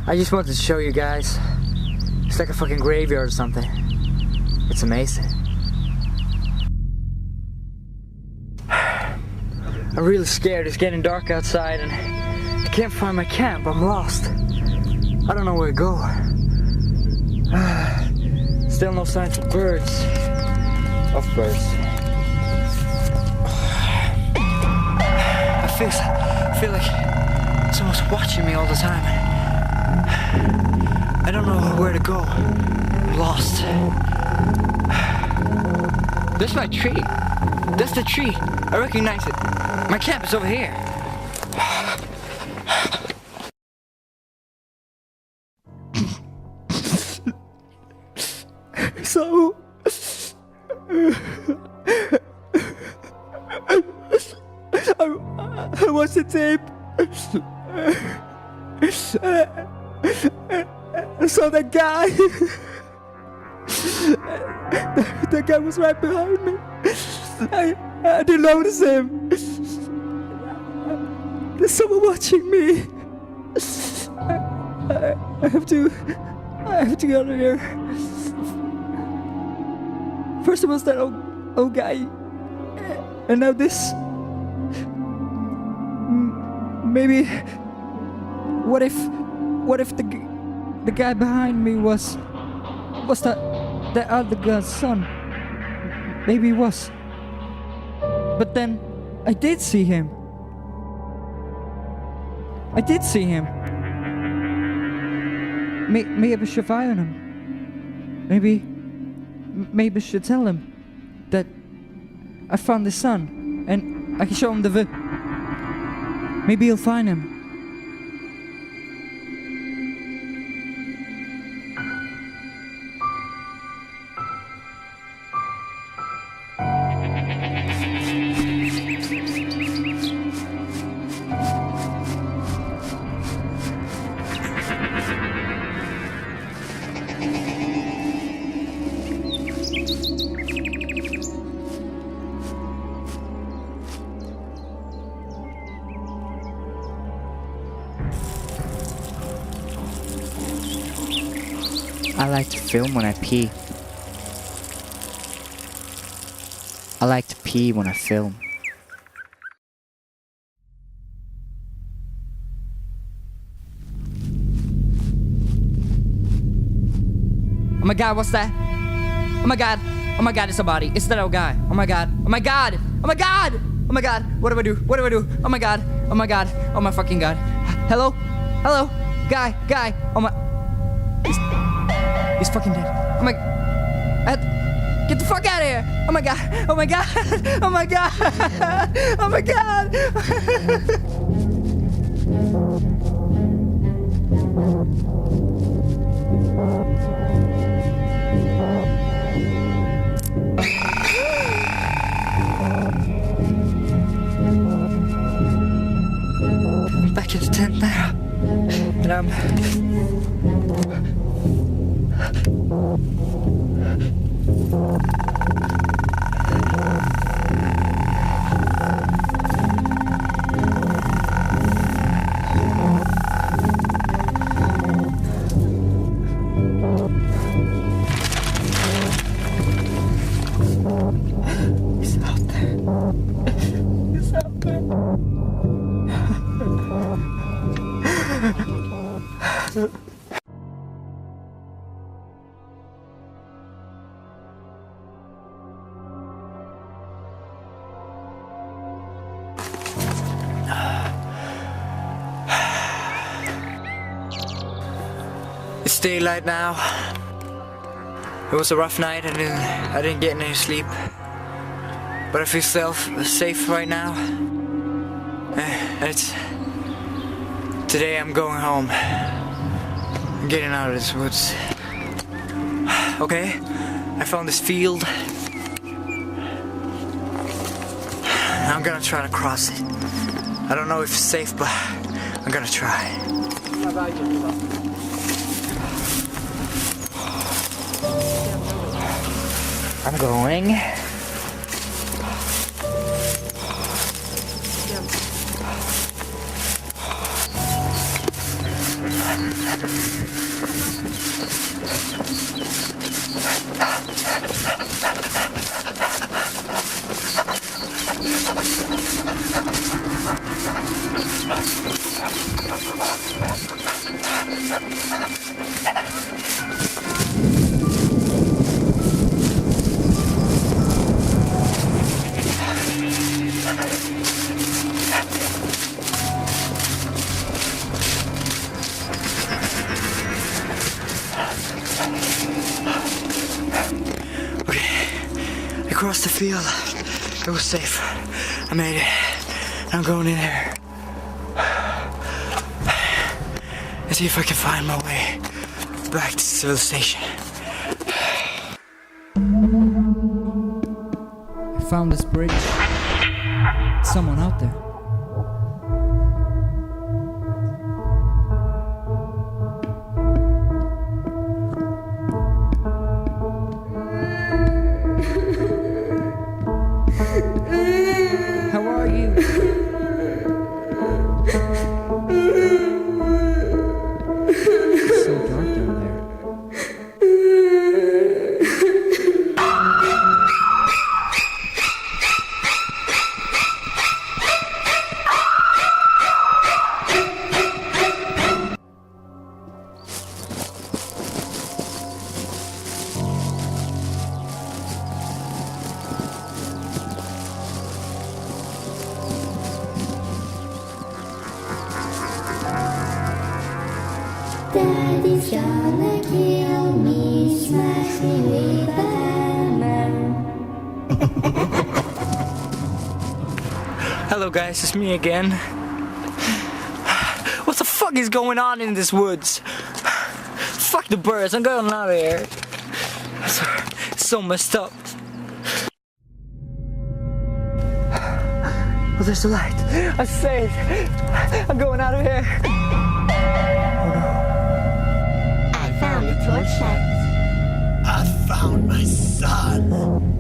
I just wanted to show you guys. It's like a fucking graveyard or something. It's amazing. I'm really scared. It's getting dark outside and I can't find my camp. I'm lost. I don't know where to go. Still no signs of birds. I feel like someone's watching me all the time. I don't know where to go. I'm lost. There's my tree. That's the tree. I recognize it. My camp is over here. So... I watched the tape. I saw that guy. That guy was right behind me. I didn't notice him. There's someone watching me. I have to get out of here. First it was that old guy, and now this. Maybe. What if the guy behind me was that other guy's son? Maybe he was. But then I did see him. Maybe I should fire him. Maybe I should tell him that I found his son and I can show him the maybe he'll find him. I like to film when I pee. I like to pee when I film. Oh my god, what's that? Oh my god, it's a body. It's that old guy. Oh my god, oh my god, oh my god, oh my god, what do I do? Oh my god, oh my god, oh my fucking god. Hello? Guy, oh my... He's fucking dead. Oh my... Get the fuck out of here! Oh my god! Oh my god! Oh my god! Oh my god! I'm back in the tent now. And I'm It's daylight now. It was a rough night. I didn't get any sleep, but I feel safe right now. And today I'm going home. I'm getting out of this woods. Okay, I found this field. I'm gonna try to cross it. I don't know if it's safe, but I'm gonna try. I'm going. Across the field. It was safe. I made it. I'm going in there. Let's see if I can find my way back to civilization. I found this bridge. Someone out there. How are you? It's so dark down there. Daddy's gonna kill me, smash me with a hammer. Hello guys, it's me again. What the fuck is going on in this woods? Fuck the birds, I'm going out of here. So messed up. Oh, there's the light. I saved. I'm going out of here. I found the torchlight. I found my son.